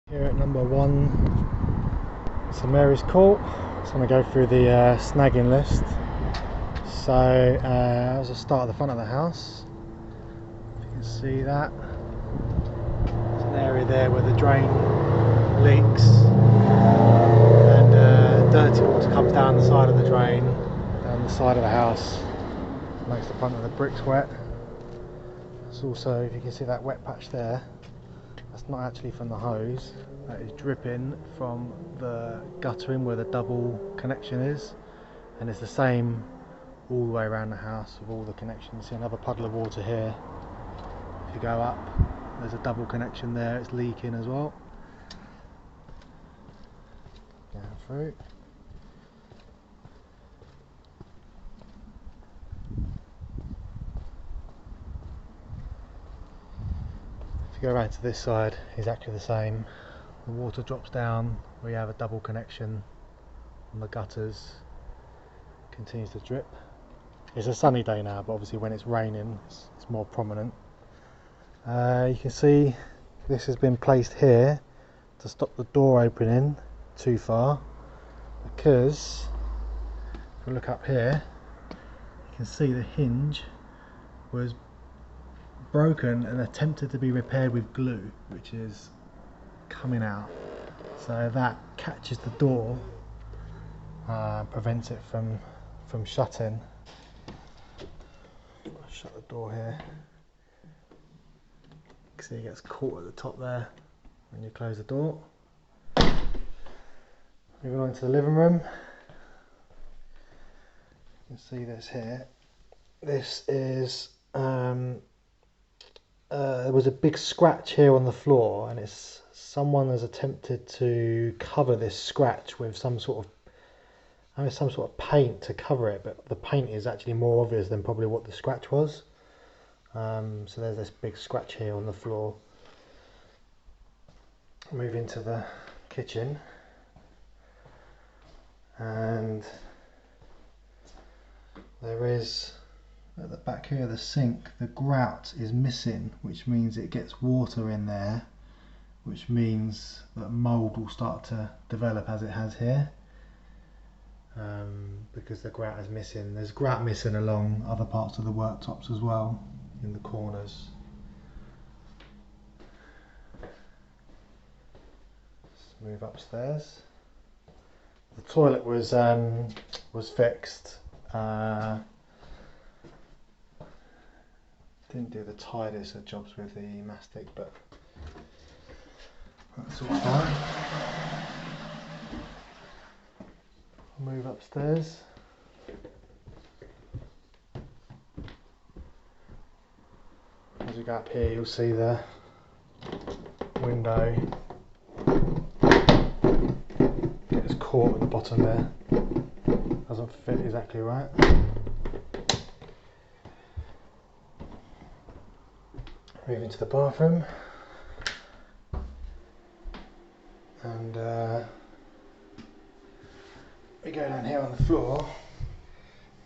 Here at number 1, St Mary's Court. Just going to go through the snagging list. So as I start at the front of the house, if you can see that, there's an area there where the drain leaks and dirty water comes down the side of the drain, down the side of the house, makes the front of the bricks wet. It's also, if you can see that wet patch there, that's not actually from the hose, that is dripping from the guttering where the double connection is, and it's the same all the way around the house with all the connections. See another puddle of water here. If you go up, there's a double connection there, it's leaking as well. Down through. If you go around to this side, exactly the same. The water drops down, we have a double connection on the gutters, continues to drip. It's a sunny day now, but obviously when it's raining it's more prominent. You can see this has been placed here to stop the door opening too far, because if we look up here you can see the hinge was broken and attempted to be repaired with glue, which is coming out, so that catches the door, prevents it from shutting. I'll shut the door here. You can see it gets caught at the top there when you close the door. Moving on to the living room, you can see this here. This is there was a big scratch here on the floor, and it's someone has attempted to cover this scratch with some sort of paint to cover it, but the paint is actually more obvious than probably what the scratch was. So there's this big scratch here on the floor. Move into the kitchen, and there is, at the back here of the sink, the grout is missing, which means it gets water in there, which means that mould will start to develop as it has here, because the grout is missing. There's grout missing along other parts of the worktops as well, in the corners. Let's move upstairs. The toilet was fixed. Didn't do the tidiest of jobs with the mastic, but that's all fine. Move upstairs. As we go up here, you'll see the window gets caught at the bottom there. Doesn't fit exactly right. Move into the bathroom, and we go down here on the floor.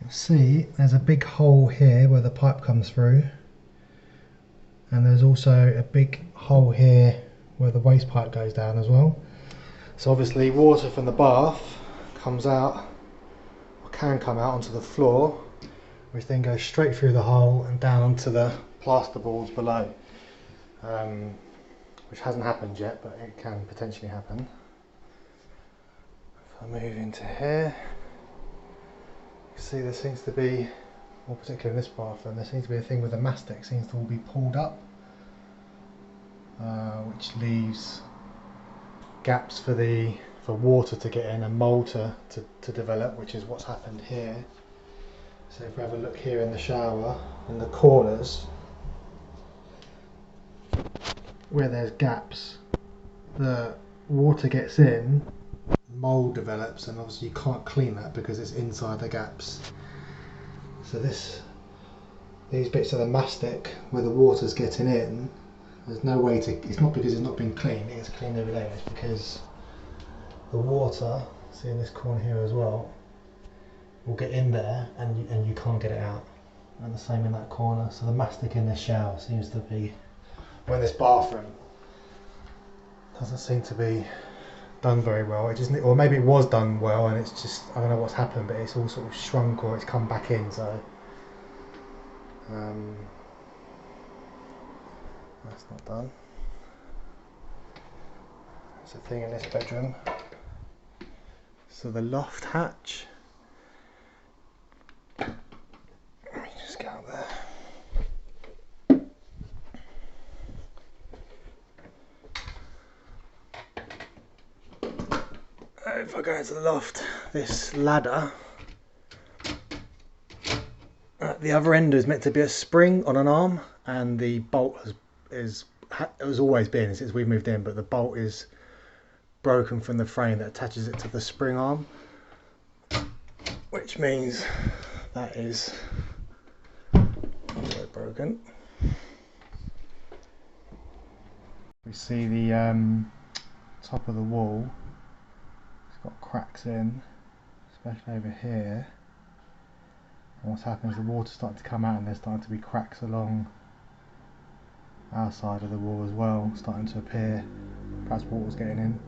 You'll see there's a big hole here where the pipe comes through, and there's also a big hole here where the waste pipe goes down as well. So obviously water from the bath comes out, or can come out, onto the floor, which then goes straight through the hole and down onto the plasterboards below, which hasn't happened yet, but it can potentially happen. If I move into here, you can see there seems to be, more particularly in this bathroom, there seems to be a thing with the mastic seems to all be pulled up, which leaves gaps for water to get in and mould to develop, which is what's happened here. So if we have a look here in the shower, in the corners where there's gaps, the water gets in, mould develops, and obviously you can't clean that because it's inside the gaps. So these bits of the mastic where the water's getting in, there's no way to, it's not because it's not been cleaned, it gets cleaned every day, it's because the water, see in this corner here as well, will get in there and you can't get it out. And the same in that corner. So the mastic in this shower seems to be, or in this bathroom, doesn't seem to be done very well. It just, or maybe it was done well and it's just, I don't know what's happened, but it's all sort of shrunk or it's come back in, so that's not done. There's a thing in this bedroom. So the loft hatch, let me just get out there. If I go into the loft, this ladder at the other end is meant to be a spring on an arm, and the bolt has always been since we moved in, but the bolt is broken from the frame that attaches it to the spring arm, which means that is also broken. We see the top of the wall, it's got cracks in, especially over here. And what's happened is the water's starting to come out and there's starting to be cracks along our side of the wall as well, starting to appear. Perhaps water's getting in.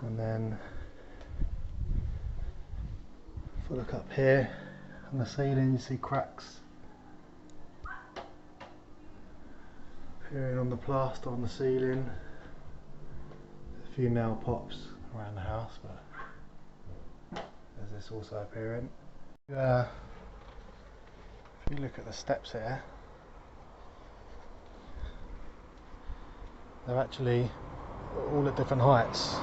And then if I look up here on the ceiling, you see cracks appearing on the plaster on the ceiling. There's a few nail pops around the house, but there's this also appearing. If you look at the steps here, they're actually all at different heights.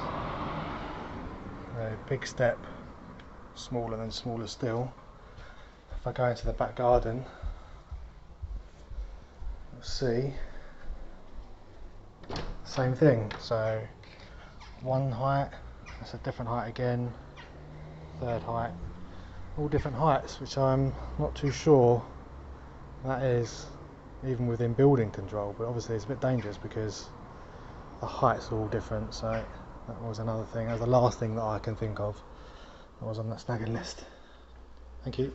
A big step, smaller than smaller still. If I go into the back garden, you'll see same thing. So one height, that's a different height again, third height, all different heights, which I'm not too sure that is even within building control, but obviously it's a bit dangerous because the heights are all different. So that was another thing, that was the last thing that I can think of that was on that snagging list. Thank you.